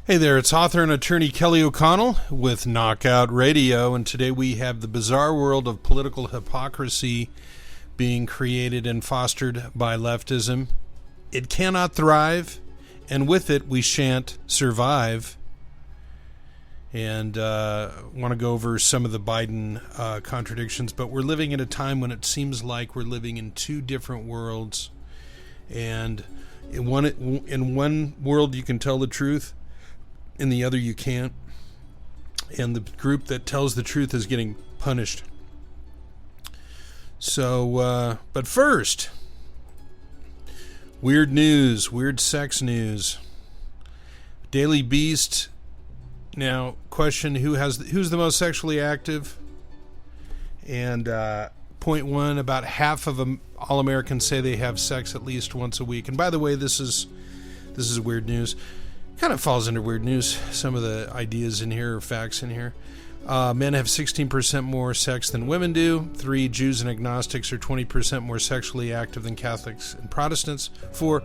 Hey there, it's author and attorney Kelly O'Connell with Knockout Radio, and today we have the bizarre world of political hypocrisy being created and fostered by leftism. It cannot thrive, and with it we shan't survive. And want to go over some of the Biden contradictions, but we're living at a time when it seems like we're living in two different worlds. And in one world you can tell the truth, in the other you can't, and the group that tells the truth is getting punished. So but first, weird news, weird sex news. Daily Beast. Now, question: who's the most sexually active? And point one: about half of all Americans say they have sex at least once a week. And by the way, this is weird news. Kind of falls under weird news. Some of the ideas in here, or facts in here. Men have 16% more sex than women do. 3, Jews and agnostics are 20% more sexually active than Catholics and Protestants. 4,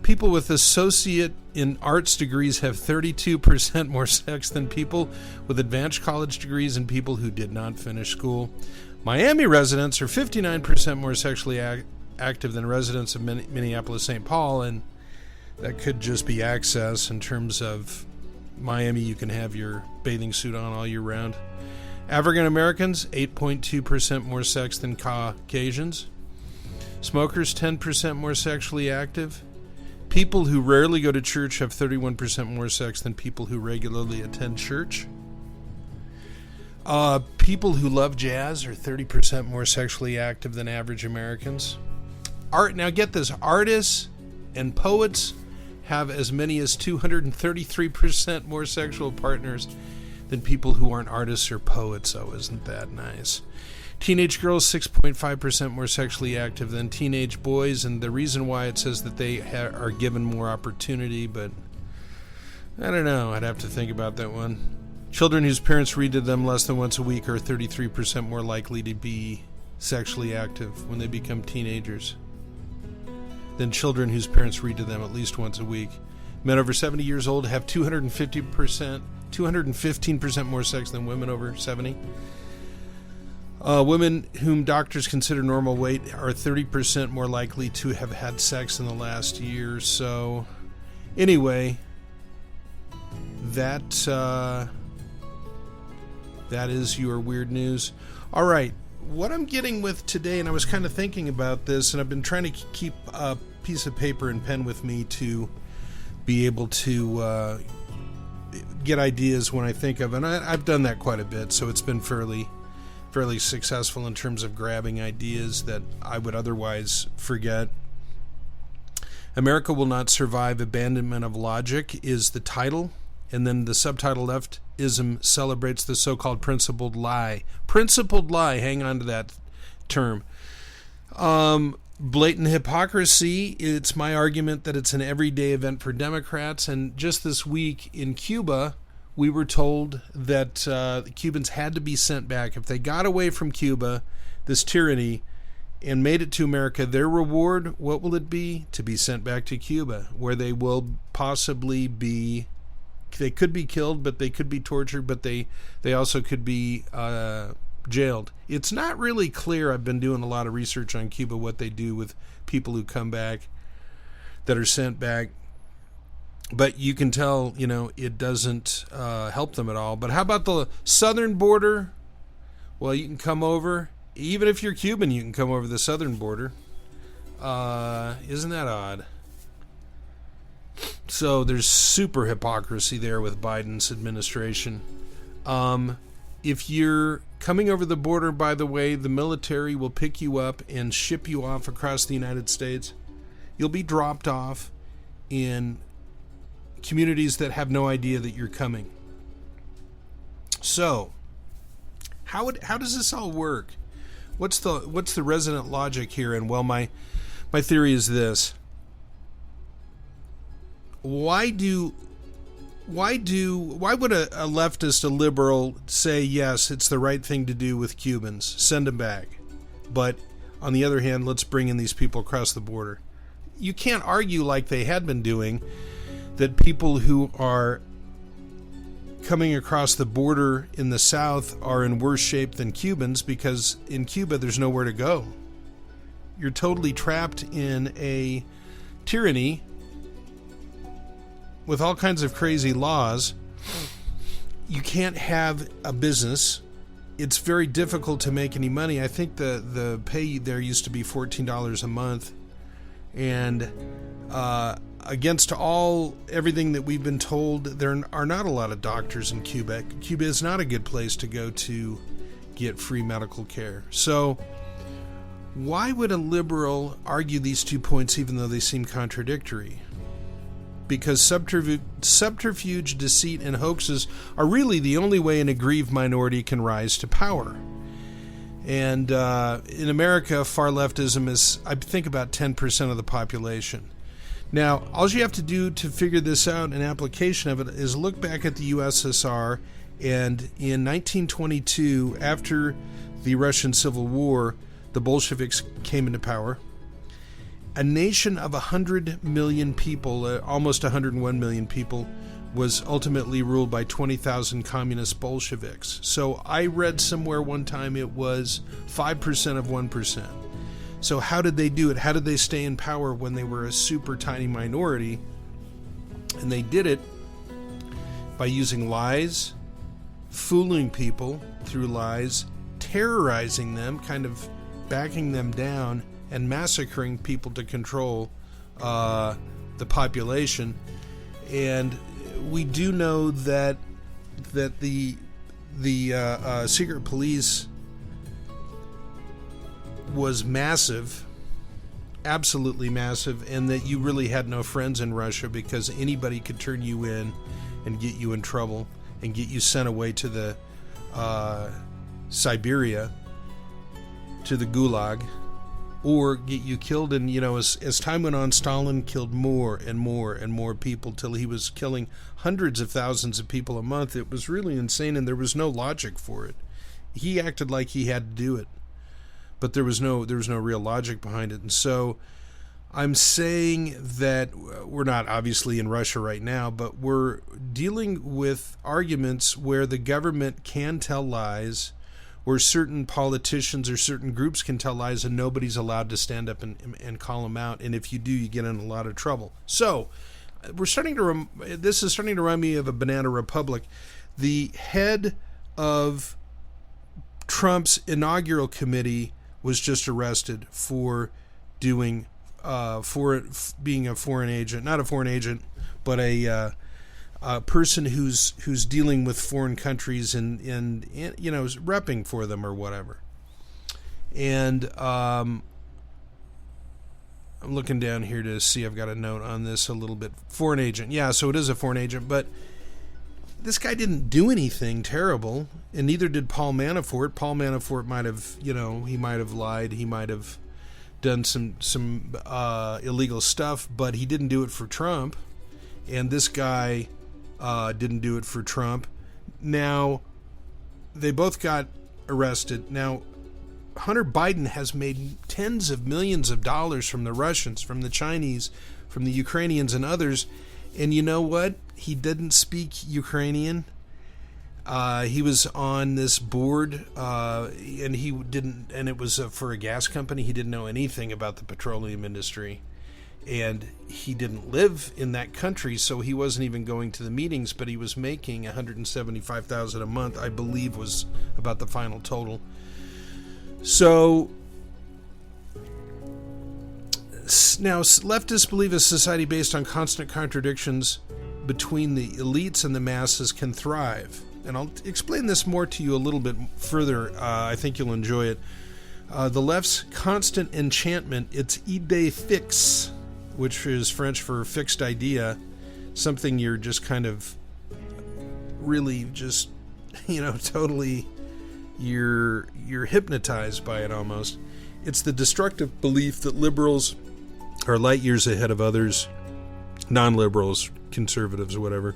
people with associate in arts degrees have 32% more sex than people with advanced college degrees and people who did not finish school. Miami residents are 59% more sexually active than residents of Minneapolis-St. Paul, and that could just be access. In terms of Miami, you can have your bathing suit on all year round. African Americans, 8.2% more sex than Caucasians. Smokers, 10% more sexually active. People who rarely go to church have 31% more sex than people who regularly attend church. People who love jazz are 30% more sexually active than average Americans. Now get this, artists and poets have as many as 233% more sexual partners than people who aren't artists or poets. Oh, isn't that nice? Teenage girls, 6.5% more sexually active than teenage boys, and the reason why it says that they are given more opportunity, but I don't know. I'd have to think about that one. Children whose parents read to them less than once a week are 33% more likely to be sexually active when they become teenagers than children whose parents read to them at least once a week. Men over 70 years old have 215% more sex than women over 70. Women whom doctors consider normal weight are 30% more likely to have had sex in the last year. So, anyway, that is your weird news. All right. What I'm getting with today, and I was kind of thinking about this, and I've been trying to keep a piece of paper and pen with me to be able to get ideas when I think of, and I've done that quite a bit, so it's been fairly successful in terms of grabbing ideas that I would otherwise forget. America Will Not Survive, Abandonment of Logic is the title, and then the subtitle, Leftism Celebrates the So-Called Principled Lie. Principled lie, hang on to that term. Blatant hypocrisy, it's my argument that it's an everyday event for Democrats, and just this week in Cuba, we were told that the Cubans had to be sent back. If they got away from Cuba, this tyranny, and made it to America, their reward, what will it be? To be sent back to Cuba, where they will possibly be, they could be killed, but they could be tortured, but they also could be jailed. It's not really clear. I've been doing a lot of research on Cuba, what they do with people who come back, that are sent back. But you can tell, it doesn't help them at all. But how about the southern border? Well, you can come over. Even if you're Cuban, you can come over the southern border. Isn't that odd? So there's super hypocrisy there with Biden's administration. If you're coming over the border, by the way, the military will pick you up and ship you off across the United States. You'll be dropped off in communities that have no idea that you're coming. So, how does this all work? What's the resident logic here? And well, my theory is this. Why would a leftist, a liberal, say, yes, it's the right thing to do with Cubans, send them back, but on the other hand, let's bring in these people across the border? You can't argue, like they had been doing, that people who are coming across the border in the south are in worse shape than Cubans, because in Cuba there's nowhere to go. You're totally trapped in a tyranny with all kinds of crazy laws. You can't have a business. It's very difficult to make any money. I think the pay there used to be $14 a month. And against everything that we've been told, there are not a lot of doctors in Cuba. Cuba is not a good place to go to get free medical care. So why would a liberal argue these 2 points even though they seem contradictory? Because subterfuge, deceit, and hoaxes are really the only way an aggrieved minority can rise to power. And in America, far-leftism is, I think, about 10% of the population. Now, all you have to do to figure this out, an application of it, is look back at the USSR, and in 1922, after the Russian Civil War, the Bolsheviks came into power. A nation of 100 million people, almost 101 million people, was ultimately ruled by 20,000 communist Bolsheviks. So I read somewhere one time it was 5% of 1%. So how did they do it? How did they stay in power when they were a super tiny minority? And they did it by using lies, fooling people through lies, terrorizing them, kind of backing them down, and massacring people to control the population. And we do know that the secret police was massive, absolutely massive, and that you really had no friends in Russia because anybody could turn you in and get you in trouble and get you sent away to the Siberia, to the Gulag, or get you killed. And as time went on, Stalin killed more and more and more people till he was killing hundreds of thousands of people a month. It was really insane, and there was no logic for it. He acted like he had to do it, but there was no real logic behind it. And so I'm saying that we're not obviously in Russia right now, but we're dealing with arguments where the government can tell lies, where certain politicians or certain groups can tell lies, and nobody's allowed to stand up and call them out. And if you do, you get in a lot of trouble. So this is starting to remind me of a banana republic. The head of Trump's inaugural committee was just arrested for being a foreign agent, not a foreign agent, but a person who's dealing with foreign countries and repping for them or whatever. And I'm looking down here to see, I've got a note on this a little bit. Foreign agent, yeah, so it is a foreign agent, but this guy didn't do anything terrible, and neither did Paul Manafort. Paul Manafort might have, he might have lied, he might have done some illegal stuff, but he didn't do it for Trump. And this guy didn't do it for Trump. Now, they both got arrested. Now, Hunter Biden has made tens of millions of dollars from the Russians, from the Chinese, from the Ukrainians and others. And you know what? He didn't speak Ukrainian. He was on this board, and he didn't, and it was for a gas company. He didn't know anything about the petroleum industry. And he didn't live in that country, so he wasn't even going to the meetings, but he was making $175,000 a month, I believe was about the final total. So now leftists believe a society based on constant contradictions between the elites and the masses can thrive. And I'll explain this more to you a little bit further. I think you'll enjoy it. The left's constant enchantment, it's idée fixe, which is French for fixed idea, something you're just kind of really just, totally, you're hypnotized by it almost. It's the destructive belief that liberals are light years ahead of others, non-liberals, conservatives, or whatever,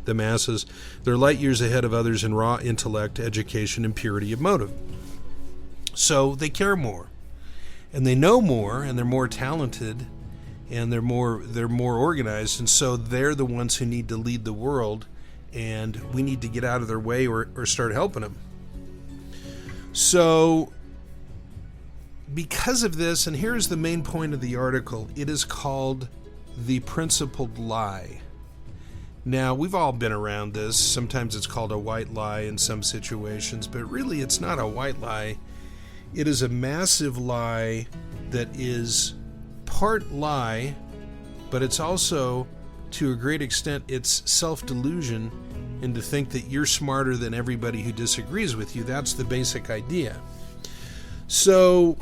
the masses. They're light years ahead of others in raw intellect, education, and purity of motive. So they care more, and they know more, and they're more talented, and they're more organized, and so they're the ones who need to lead the world. and we need to get out of their way or start helping them. So, because of this, and here's the main point of the article, it is called the principled lie. Now, we've all been around this. Sometimes it's called a white lie in some situations, but really it's not a white lie. It is a massive lie that is part lie, but it's also, to a great extent, it's self-delusion, and to think that you're smarter than everybody who disagrees with you. That's the basic idea. So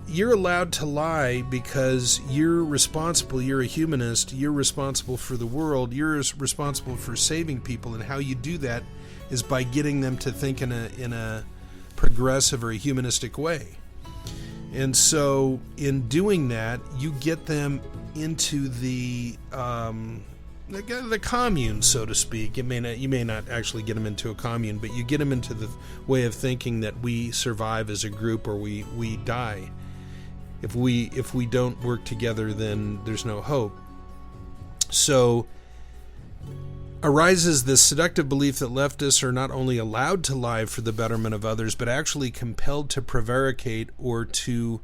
you're allowed to lie because you're responsible. You're a humanist. You're responsible for the world. You're responsible for saving people, and how you do that is by getting them to think in a progressive or a humanistic way. And so in doing that, you get them into the commune, so to speak. You may not actually get them into a commune, but you get them into the way of thinking that we survive as a group or we die. If we don't work together, then there's no hope. So arises this seductive belief that leftists are not only allowed to lie for the betterment of others, but actually compelled to prevaricate or to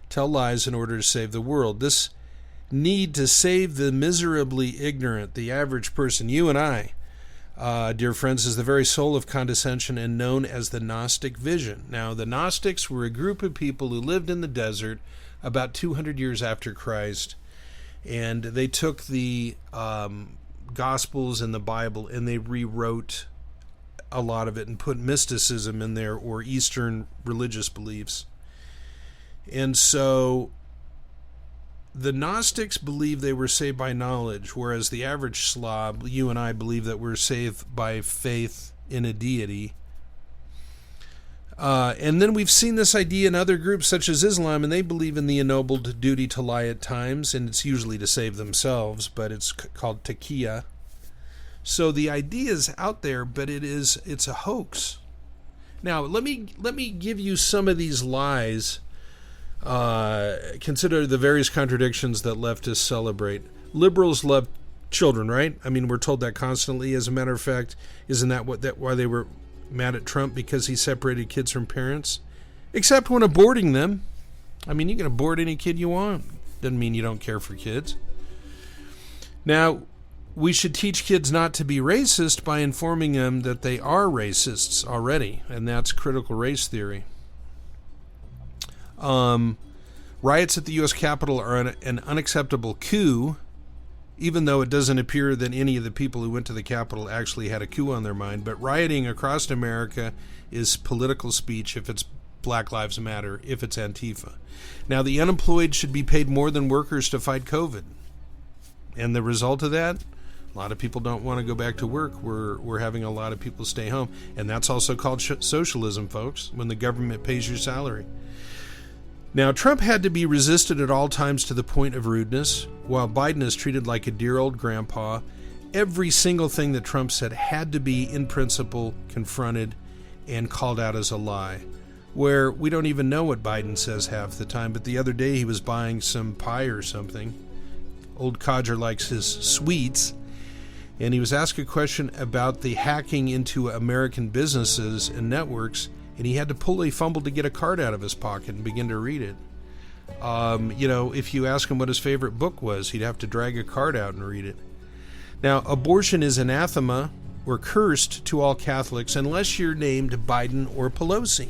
tell lies in order to save the world. This need to save the miserably ignorant, the average person, you and I, dear friends, is the very soul of condescension and known as the Gnostic vision. Now, the Gnostics were a group of people who lived in the desert about 200 years after Christ, and they took the Gospels and the Bible and they rewrote a lot of it and put mysticism in there, or Eastern religious beliefs. And so the Gnostics believed they were saved by knowledge, whereas the average Slav, you and I, believe that we're saved by faith in a deity. And then we've seen this idea in other groups such as Islam, and they believe in the ennobled duty to lie at times, and it's usually to save themselves, but it's called taqiyya. So the idea is out there, but it's a hoax. Now, let me give you some of these lies. Consider the various contradictions that leftists celebrate. Liberals love children, right? I mean, we're told that constantly. As a matter of fact, isn't that why they were mad at Trump, because he separated kids from parents? Except when aborting them. I mean, you can abort any kid you want. Doesn't mean you don't care for kids. Now, we should teach kids not to be racist by informing them that they are racists already, and that's critical race theory. Riots at the U.S. Capitol are an unacceptable coup, even though it doesn't appear that any of the people who went to the Capitol actually had a coup on their mind. But rioting across America is political speech if it's Black Lives Matter, if it's Antifa. Now, the unemployed should be paid more than workers to fight COVID. And the result of that, a lot of people don't want to go back to work. We're having a lot of people stay home. And that's also called socialism, folks, when the government pays your salary. Now, Trump had to be resisted at all times to the point of rudeness, while Biden is treated like a dear old grandpa. Every single thing that Trump said had to be, in principle, confronted and called out as a lie, where we don't even know what Biden says half the time. But the other day he was buying some pie or something. Old codger likes his sweets. And he was asked a question about the hacking into American businesses and networks, and he had to fumble to get a card out of his pocket and begin to read it. If you ask him what his favorite book was, he'd have to drag a card out and read it. Now, abortion is anathema or cursed to all Catholics unless you're named Biden or Pelosi.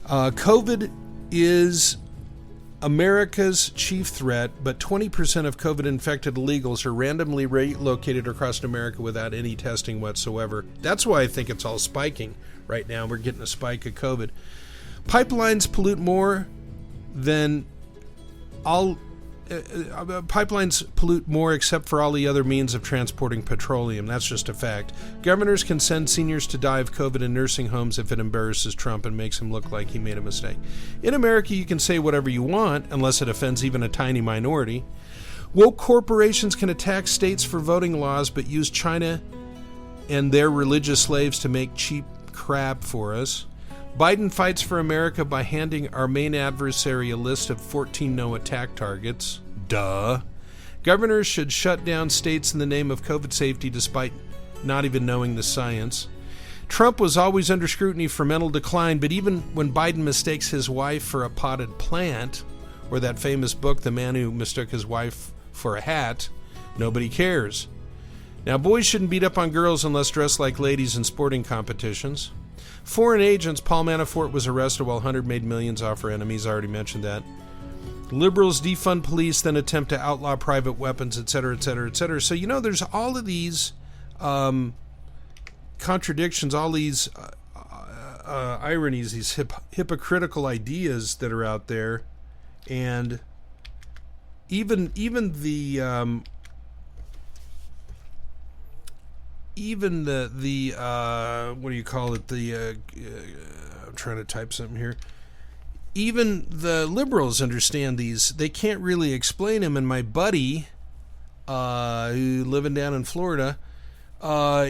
COVID is America's chief threat, but 20% of COVID-infected illegals are randomly relocated across America without any testing whatsoever. That's why I think it's all spiking right now. We're getting a spike of COVID. Pipelines pollute more than all... pipelines pollute more except for all the other means of transporting petroleum. That's just a fact. Governors can send seniors to die of COVID in nursing homes if it embarrasses Trump and makes him look like he made a mistake. In America, you can say whatever you want unless it offends even a tiny minority. Woke corporations can attack states for voting laws but use China and their religious slaves to make cheap crap for us. Biden fights for America by handing our main adversary a list of 14 no-attack targets. Duh. Governors should shut down states in the name of COVID safety despite not even knowing the science. Trump was always under scrutiny for mental decline, but even when Biden mistakes his wife for a potted plant, or that famous book, The Man Who Mistook His Wife for a Hat, nobody cares. Now, boys shouldn't beat up on girls unless dressed like ladies in sporting competitions. Foreign agents, Paul Manafort was arrested while Hunter made millions off her enemies. I already mentioned that. Liberals defund police, then attempt to outlaw private weapons, etc., etc., etc. So, there's all of these contradictions, all these ironies, these hypocritical ideas that are out there. And even the what do you call it? I'm trying to type something here. Even the liberals understand these. They can't really explain them. And my buddy, who living down in Florida,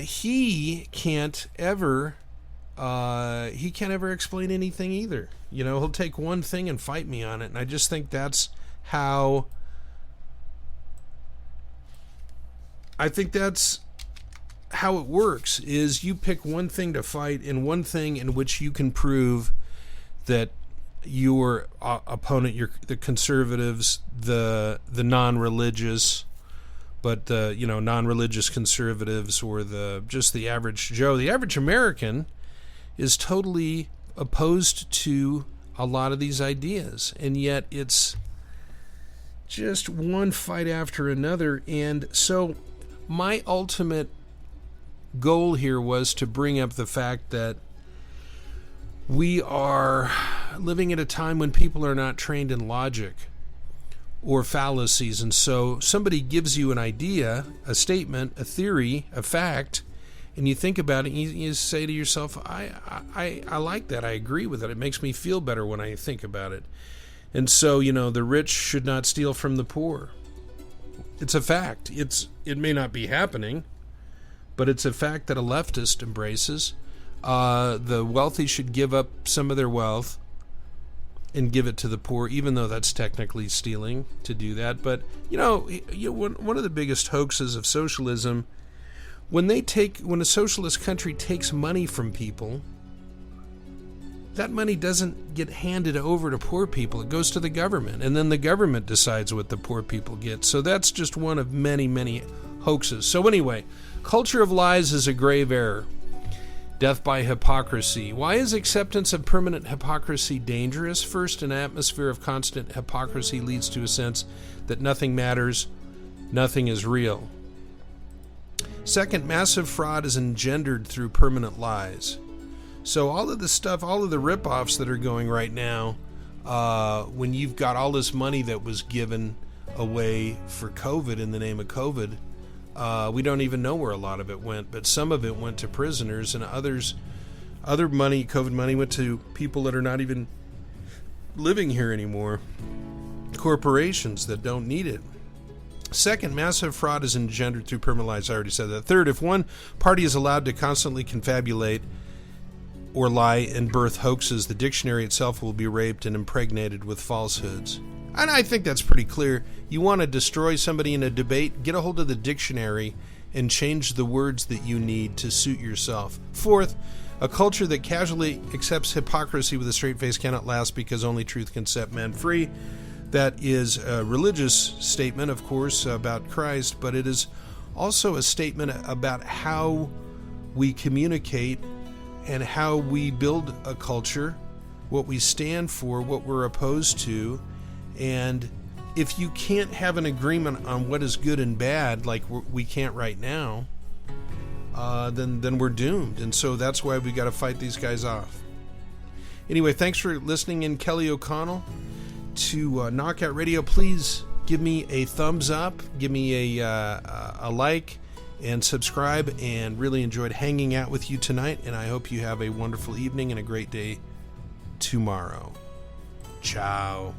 he can't ever explain anything either. He'll take one thing and fight me on it. And I just think that's how it works, is you pick one thing to fight and one thing in which you can prove that your opponent, the conservatives, the non-religious, but the non-religious conservatives, or just the average Joe, the average American, is totally opposed to a lot of these ideas, and yet it's just one fight after another. And so my ultimate goal here was to bring up the fact that we are living at a time when people are not trained in logic or fallacies. And so somebody gives you an idea, a statement, a theory, a fact, and you think about it and you say to yourself, I like that. I agree with it. It makes me feel better when I think about it. And so, the rich should not steal from the poor. It's a fact. It may not be happening, but it's a fact that a leftist embraces. The wealthy should give up some of their wealth and give it to the poor, even though that's technically stealing to do that. But, one of the biggest hoaxes of socialism, when a socialist country takes money from people, that money doesn't get handed over to poor people. It goes to the government, and then the government decides what the poor people get. So that's just one of many, many hoaxes. So anyway, culture of lies is a grave error. Death by hypocrisy. Why is acceptance of permanent hypocrisy dangerous? First, an atmosphere of constant hypocrisy leads to a sense that nothing matters, nothing is real. Second, massive fraud is engendered through permanent lies. So all of the stuff, all of the rip-offs that are going right now, when you've got all this money that was given away for COVID in the name of COVID, we don't even know where a lot of it went, but some of it went to prisoners, and other money, COVID money, went to people that are not even living here anymore, corporations that don't need it. Second, massive fraud is engendered through permanent lies. I already said that. Third, if one party is allowed to constantly confabulate or lie and birth hoaxes, the dictionary itself will be raped and impregnated with falsehoods. And I think that's pretty clear. You want to destroy somebody in a debate, get a hold of the dictionary and change the words that you need to suit yourself. Fourth, a culture that casually accepts hypocrisy with a straight face cannot last, because only truth can set men free. That is a religious statement, of course, about Christ, but it is also a statement about how we communicate and how we build a culture, what we stand for, what we're opposed to. And if you can't have an agreement on what is good and bad, like we can't right now, then we're doomed. And so that's why we got to fight these guys off. Anyway, thanks for listening in. Kelly O'Connell to Knockout Radio. Please give me a thumbs up, give me a like, and subscribe, and really enjoyed hanging out with you tonight, and I hope you have a wonderful evening and a great day tomorrow. Ciao.